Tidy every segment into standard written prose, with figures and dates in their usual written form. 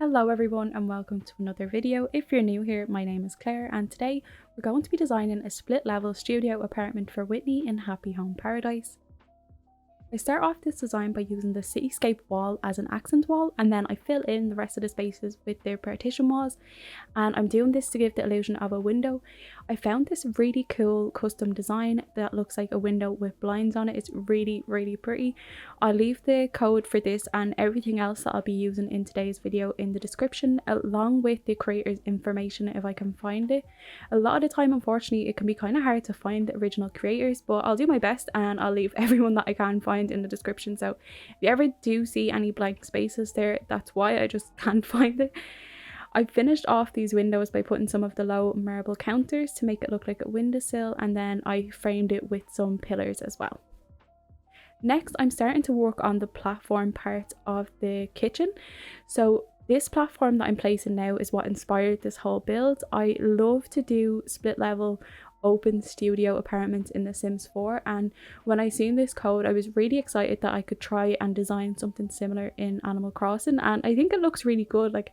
Hello everyone and welcome to another video. If you're new here, my name is Claire and today we're going to be designing a split level studio apartment for Whitney in Happy Home Paradise. I start off this design by using the cityscape wall as an accent wall, and then I fill in the rest of the spaces with their partition walls, and I'm doing this to give the illusion of a window. I found this really cool custom design that looks like a window with blinds on it. It's really pretty. I'll leave the code for this and everything else that I'll be using in today's video in the description, along with the creator's information if I can find it. A lot of the time, unfortunately, it can be kind of hard to find the original creators, but I'll do my best and I'll leave everyone that I can find in the description. So if you ever do see any blank spaces there, that's why. I just can't find it. I finished off these windows by putting some of the low marble counters to make it look like a windowsill, and then I framed it with some pillars as well. Next, I'm starting to work on the platform part of the kitchen. So this platform that I'm placing now is what inspired this whole build. I love to do split level open studio apartments in The Sims 4, and when I seen this code I was really excited that I could try and design something similar in Animal Crossing, and I think it looks really good. Like,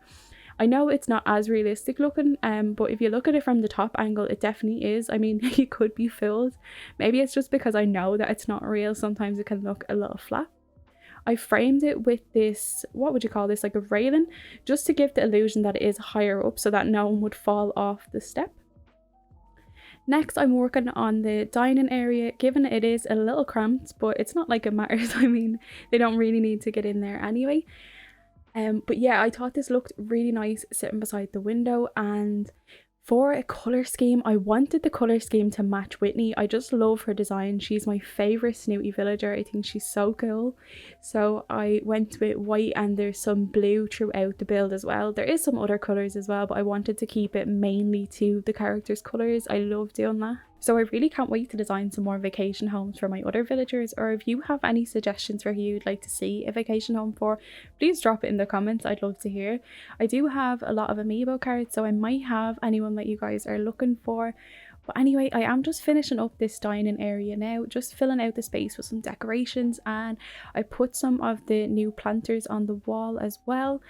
I know it's not as realistic looking, but if you look at it from the top angle, it definitely is. I mean, you could be fooled. Maybe it's just because I know that it's not real. Sometimes it can look a little flat. I framed it with this, what would you call this, like a railing, just to give the illusion that it is higher up so that no one would fall off the step. Next, I'm working on the dining area, given it is a little cramped, but it's not like it matters. I mean, they don't really need to get in there anyway. But yeah, I thought this looked really nice sitting beside the window, and for a colour scheme, I wanted the colour scheme to match Whitney. I just love her design. She's my favourite snooty villager. I think she's so cool. So I went with white, and there's some blue throughout the build as well. There is some other colours as well, but I wanted to keep it mainly to the characters' colours. I love doing that. So I really can't wait to design some more vacation homes for my other villagers, or if you have any suggestions for who you'd like to see a vacation home for, please drop it in the comments. I'd love to hear. I do have a lot of amiibo cards, so I might have anyone that you guys are looking for. But anyway, I am just finishing up this dining area now, just filling out the space with some decorations, and I put some of the new planters on the wall as well.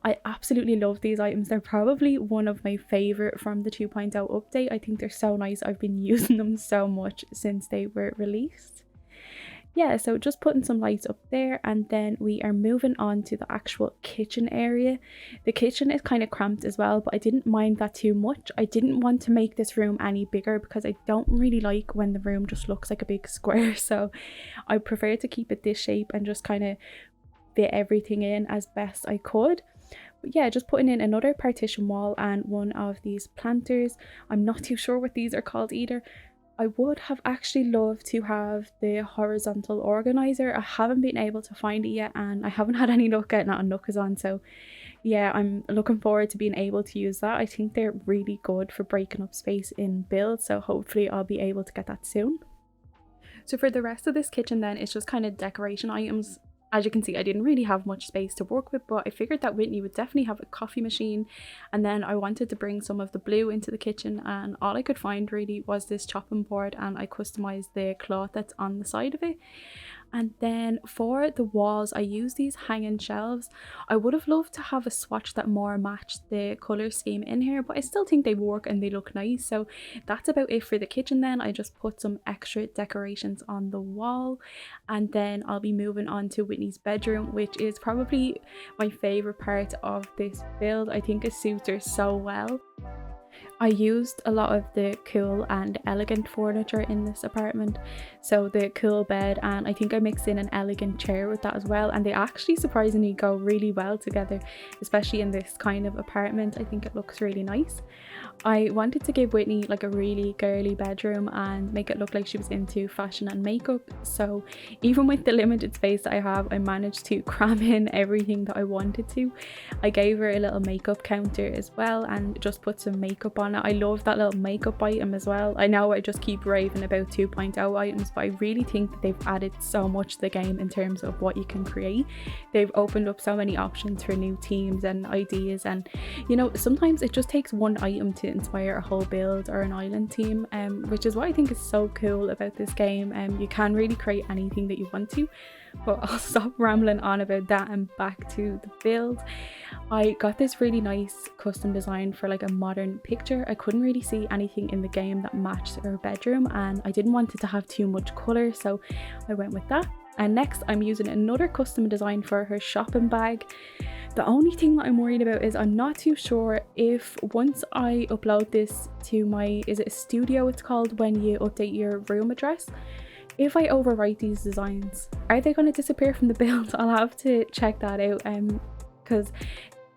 I absolutely love these items. They're probably one of my favourite from the 2.0 update. I think they're so nice. I've been using them so much since they were released. Yeah, so just putting some lights up there, and then we are moving on to the actual kitchen area. The kitchen is kind of cramped as well, but I didn't mind that too much. I didn't want to make this room any bigger because I don't really like when the room just looks like a big square, so I prefer to keep it this shape and just kind of fit everything in as best I could. But yeah, just putting in another partition wall and one of these planters. I'm not too sure what these are called either. I would have actually loved to have the horizontal organizer. I haven't been able to find it yet, and I haven't had any luck getting it on Amazon, so yeah, I'm looking forward to being able to use that. I think they're really good for breaking up space in builds, so hopefully I'll be able to get that soon. So for the rest of this kitchen then, it's just kind of decoration items. As you can see, I didn't really have much space to work with, but I figured that Whitney would definitely have a coffee machine, and then I wanted to bring some of the blue into the kitchen, and all I could find really was this chopping board, and I customized the cloth that's on the side of it. And then for the walls, I use these hanging shelves. I would have loved to have a swatch that more matched the colour scheme in here, but I still think they work and they look nice. So that's about it for the kitchen then. I just put some extra decorations on the wall, and then I'll be moving on to Whitney's bedroom, which is probably my favourite part of this build. I think it suits her so well. I used a lot of the cool and elegant furniture in this apartment, so the cool bed, and I think I mixed in an elegant chair with that as well, and they actually surprisingly go really well together, especially in this kind of apartment. I think it looks really nice. I wanted to give Whitney like a really girly bedroom and make it look like she was into fashion and makeup, so even with the limited space that I have, I managed to cram in everything that I wanted to. I gave her a little makeup counter as well and just put some makeup on it. I love that little makeup item as well. I know I just keep raving about 2.0 items, but I really think that they've added so much to the game in terms of what you can create. They've opened up so many options for new teams and ideas, and you know, sometimes it just takes one item to to inspire a whole build or an island theme, which is what I think is so cool about this game. You can really create anything that you want to, but I'll stop rambling on about that and back to the build. I got this really nice custom design for like a modern picture. I couldn't really see anything in the game that matched her bedroom, and I didn't want it to have too much colour, so I went with that. And next I'm using another custom design for her shopping bag. The only thing that I'm worried about is I'm not too sure if once I upload this to my, is it a studio it's called when you update your room address, if I overwrite these designs, are they going to disappear from the build? I'll have to check that out, because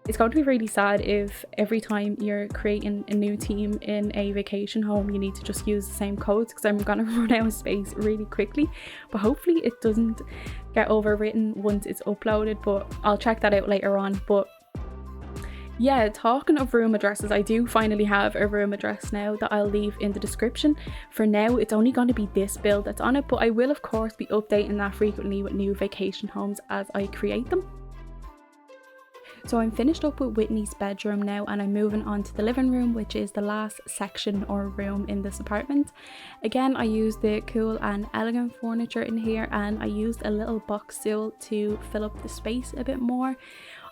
it's going to be really sad if every time you're creating a new team in a vacation home you need to just use the same codes, because I'm going to run out of space really quickly. But hopefully it doesn't get overwritten once it's uploaded, but I'll check that out later on. But yeah, talking of room addresses, I do finally have a room address now that I'll leave in the description. For now it's only going to be this build that's on it, but I will of course be updating that frequently with new vacation homes as I create them. So I'm finished up with Whitney's bedroom now, and I'm moving on to the living room, which is the last section or room in this apartment. Again, I used the cool and elegant furniture in here, and I used a little box stool to fill up the space a bit more.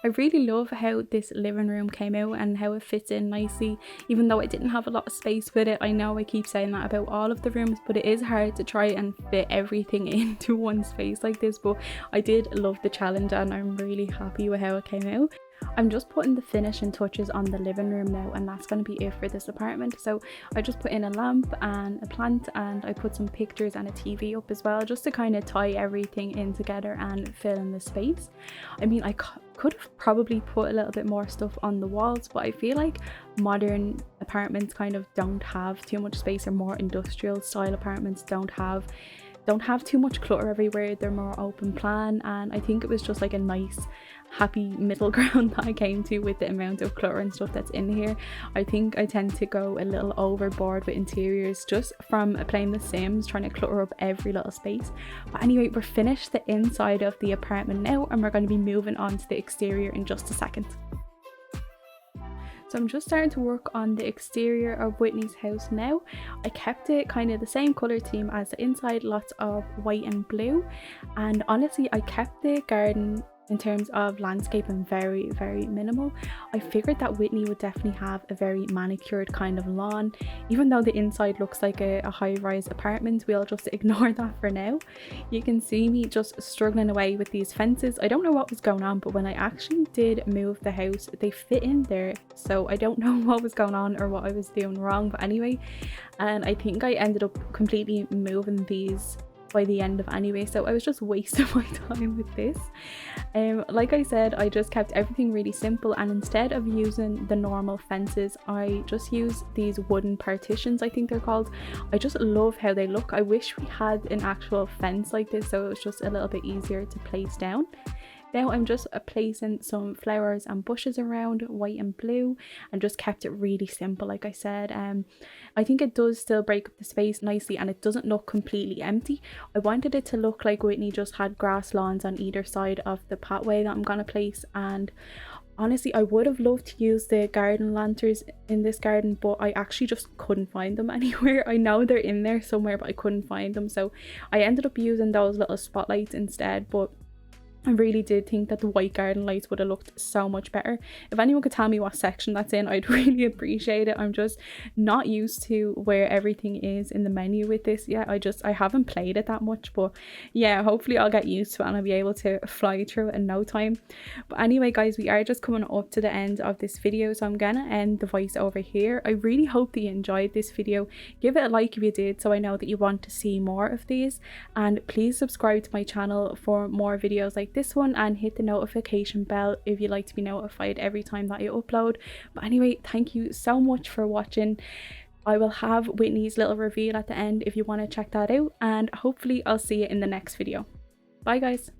I really love how this living room came out and how it fits in nicely, even though I didn't have a lot of space with it. I know I keep saying that about all of the rooms, but it is hard to try and fit everything into one space like this, but I did love the challenge and I'm really happy with how it came out. I'm just putting the finishing touches on the living room now, and that's going to be it for this apartment. So I just put in a lamp and a plant, and I put some pictures and a TV up as well, just to kind of tie everything in together and fill in the space. I mean, I could have probably put a little bit more stuff on the walls, but I feel like modern apartments kind of don't have too much space, or more industrial style apartments don't have too much clutter everywhere. They're more open plan, and I think it was just like a nice happy middle ground that I came to with the amount of clutter and stuff that's in here. I think I tend to go a little overboard with interiors just from playing The Sims, trying to clutter up every little space. But anyway, we're finished the inside of the apartment now, and we're going to be moving on to the exterior in just a second. So I'm just starting to work on the exterior of Whitney's house now. I kept it kind of the same colour theme as the inside, lots of white and blue, and honestly I kept the garden in terms of landscaping very, very minimal. I figured that Whitney would definitely have a very manicured kind of lawn. Even though the inside looks like a high-rise apartment, we'll just ignore that for now. You can see me just struggling away with these fences. I don't know what was going on, but when I actually did move the house, they fit in there. So I don't know what was going on or what I was doing wrong, but anyway. And I think I ended up completely moving these by the end of anyway, so I was just wasting my time with this. Like I said, I just kept everything really simple, and instead of using the normal fences, I just used these wooden partitions, I think they're called. I just love how they look. I wish we had an actual fence like this, so it was just a little bit easier to place down. Now I'm just placing some flowers and bushes around, white and blue, and just kept it really simple. Like I said, I think it does still break up the space nicely, and it doesn't look completely empty. I wanted it to look like Whitney just had grass lawns on either side of the pathway that I'm gonna place. And honestly, I would have loved to use the garden lanterns in this garden, but I actually just couldn't find them anywhere. I know they're in there somewhere, but I couldn't find them, so I ended up using those little spotlights instead. But I really did think that the white garden lights would have looked so much better. If anyone could tell me what section that's in, I'd really appreciate it. I'm just not used to where everything is in the menu with this yet. I haven't played it that much, but yeah, hopefully I'll get used to it and I'll be able to fly through it in no time. But anyway guys, we are just coming up to the end of this video, so I'm gonna end the voice over here. I really hope that you enjoyed this video. Give it a like if you did, so I know that you want to see more of these, and please subscribe to my channel for more videos like this one, and hit the notification bell if you'd like to be notified every time that I upload. But anyway, thank you so much for watching. I will have Whitney's little reveal at the end if you want to check that out, and hopefully I'll see you in the next video. Bye guys.